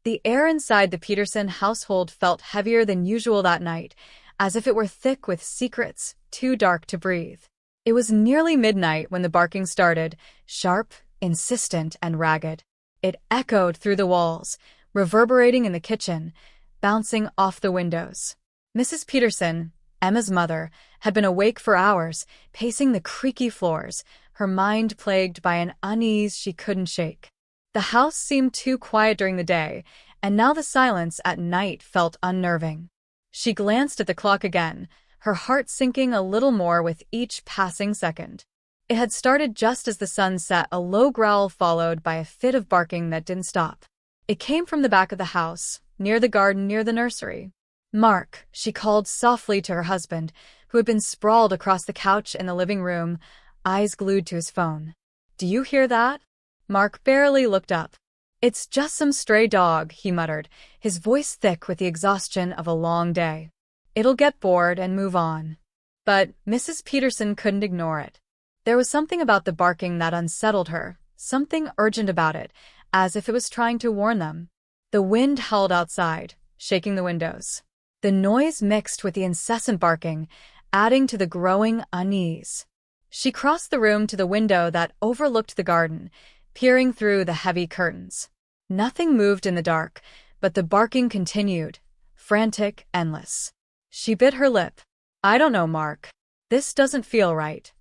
The air inside the Peterson household felt heavier than usual that night, as if it were thick with secrets, too dark to breathe. It was nearly midnight when the barking started, sharp, insistent, and ragged. It echoed through the walls, reverberating in the kitchen, bouncing off the windows. Mrs. Peterson, Emma's mother, had been awake for hours, pacing the creaky floors, her mind plagued by an unease she couldn't shake. The house seemed too quiet during the day, and now the silence at night felt unnerving. She glanced at the clock again, her heart sinking a little more with each passing second. It had started just as the sun set, a low growl followed by a fit of barking that didn't stop. It came from the back of the house, near the garden near the nursery. "Mark," she called softly to her husband, who had been sprawled across the couch in the living room, eyes glued to his phone. "Do you hear that?" Mark barely looked up. "It's just some stray dog," he muttered, his voice thick with the exhaustion of a long day. "It'll get bored and move on." But Mrs. Peterson couldn't ignore it. There was something about the barking that unsettled her, something urgent about it, as if it was trying to warn them. The wind howled outside, shaking the windows. The noise mixed with the incessant barking, adding to the growing unease. She crossed the room to the window that overlooked the garden, peering through the heavy curtains. Nothing moved in the dark, but the barking continued, frantic, endless. She bit her lip. "I don't know, Mark. This doesn't feel right."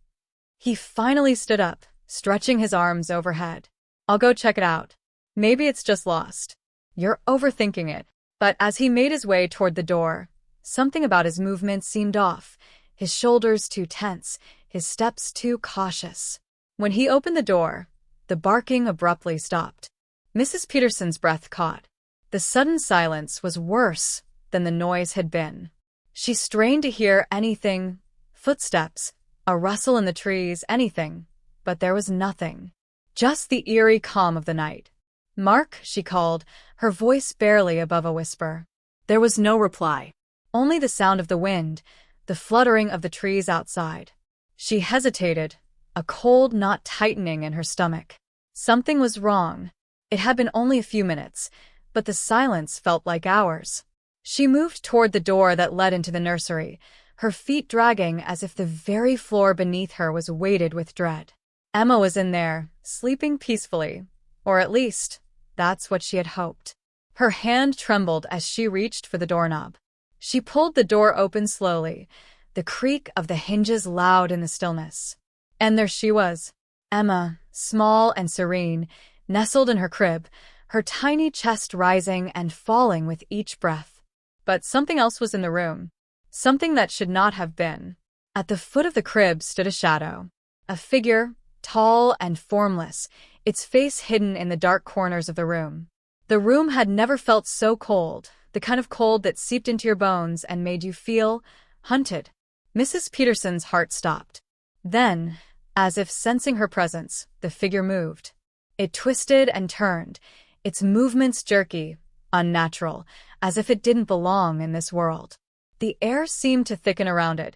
He finally stood up, stretching his arms overhead. "I'll go check it out. Maybe it's just lost." "You're overthinking it." But as he made his way toward the door, something about his movements seemed off, his shoulders too tense, his steps too cautious. When he opened the door, the barking abruptly stopped. Mrs. Peterson's breath caught. The sudden silence was worse than the noise had been. She strained to hear anything, footsteps, a rustle in the trees, anything, but there was nothing. Just the eerie calm of the night. "Mark," she called, her voice barely above a whisper. There was no reply. Only the sound of the wind, the fluttering of the trees outside. She hesitated, a cold knot tightening in her stomach. Something was wrong. It had been only a few minutes, but the silence felt like hours. She moved toward the door that led into the nursery, her feet dragging as if the very floor beneath her was weighted with dread. Emma was in there, sleeping peacefully, or at least, that's what she had hoped. Her hand trembled as she reached for the doorknob. She pulled the door open slowly, the creak of the hinges loud in the stillness. And there she was, Emma, small and serene, nestled in her crib, her tiny chest rising and falling with each breath. But something else was in the room, something that should not have been. At the foot of the crib stood a shadow, a figure, tall and formless, its face hidden in the dark corners of the room. The room had never felt so cold, the kind of cold that seeped into your bones and made you feel hunted. Mrs. Peterson's heart stopped. Then, as if sensing her presence, the figure moved. It twisted and turned, its movements jerky, unnatural, as if it didn't belong in this world. The air seemed to thicken around it,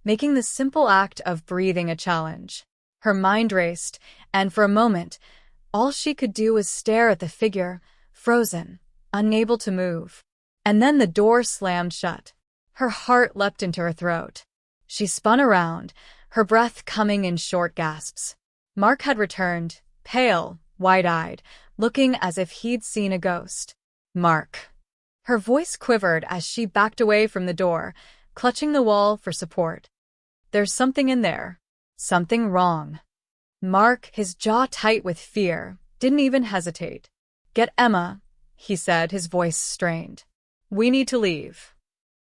making the simple act of breathing a challenge. Her mind raced, and for a moment, all she could do was stare at the figure, frozen, unable to move. And then the door slammed shut. Her heart leapt into her throat. She spun around, her breath coming in short gasps. Mark had returned, pale, wide-eyed, looking as if he'd seen a ghost. "Mark." Her voice quivered as she backed away from the door, clutching the wall for support. "There's something in there. Something wrong." Mark, his jaw tight with fear, didn't even hesitate. "Get Emma," he said, his voice strained. "We need to leave."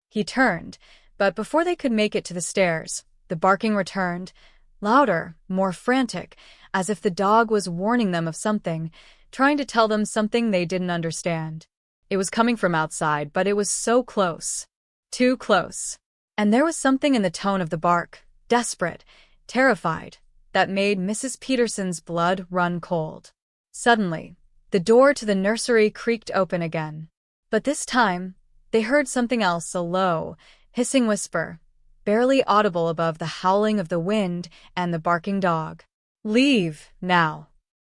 He turned, but before they could make it to the stairs, the barking returned, louder, more frantic, as if the dog was warning them of something, trying to tell them something they didn't understand. It was coming from outside, but it was so close. Too close. And there was something in the tone of the bark, desperate, terrified, that made Mrs. Peterson's blood run cold. Suddenly, the door to the nursery creaked open again. But this time, they heard something else, a low, hissing whisper, barely audible above the howling of the wind and the barking dog. "Leave, now."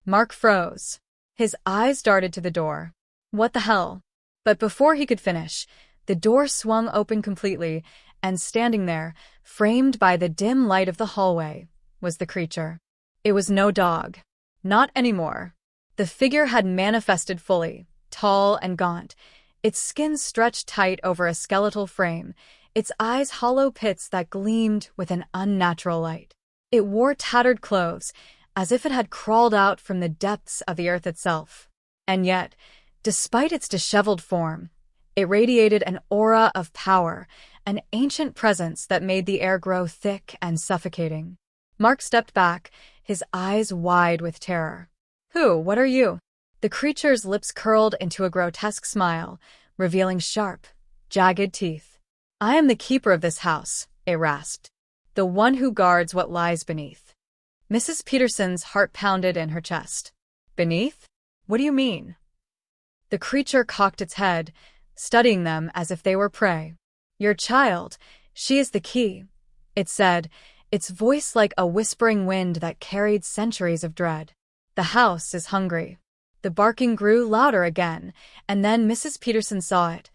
Mark froze. His eyes darted to the door. What the hell? But before he could finish, the door swung open completely, and standing there, framed by the dim light of the hallway, was the creature. It was no dog. Not anymore. The figure had manifested fully, tall and gaunt, its skin stretched tight over a skeletal frame, its eyes hollow pits that gleamed with an unnatural light. It wore tattered clothes, as if it had crawled out from the depths of the earth itself. And yet, despite its disheveled form, it radiated an aura of power, an ancient presence that made the air grow thick and suffocating. Mark stepped back, his eyes wide with terror. What are you?" The creature's lips curled into a grotesque smile, revealing sharp, jagged teeth. "I am the keeper of this house," it rasped. "The one who guards what lies beneath." Mrs. Peterson's heart pounded in her chest. "Beneath? What do you mean?" The creature cocked its head, studying them as if they were prey. "Your child, she is the key," it said, its voice like a whispering wind that carried centuries of dread. "The house is hungry." The barking grew louder again, and then Mrs. Peterson saw it.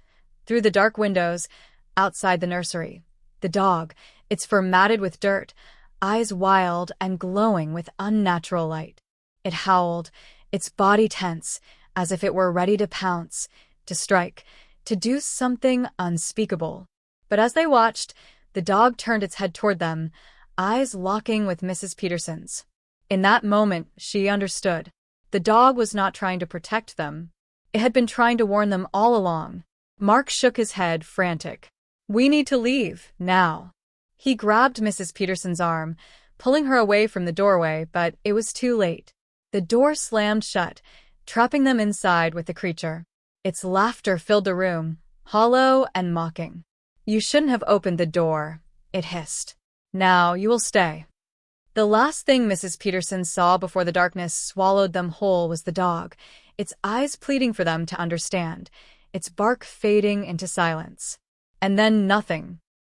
Through the dark windows, outside the nursery, the dog, its fur matted with dirt, eyes wild and glowing with unnatural light. It howled, its body tense, as if it were ready to pounce, to strike, to do something unspeakable. But as they watched, the dog turned its head toward them, eyes locking with Mrs. Peterson's. In that moment, she understood. The dog was not trying to protect them. It had been trying to warn them all along. Mark shook his head, frantic. "We need to leave, now." He grabbed Mrs. Peterson's arm, pulling her away from the doorway, but it was too late. The door slammed shut, trapping them inside with the creature. Its laughter filled the room, hollow and mocking. "You shouldn't have opened the door," it hissed. "Now you will stay." The last thing Mrs. Peterson saw before the darkness swallowed them whole was the dog, its eyes pleading for them to understand, its bark fading into silence. And then nothing.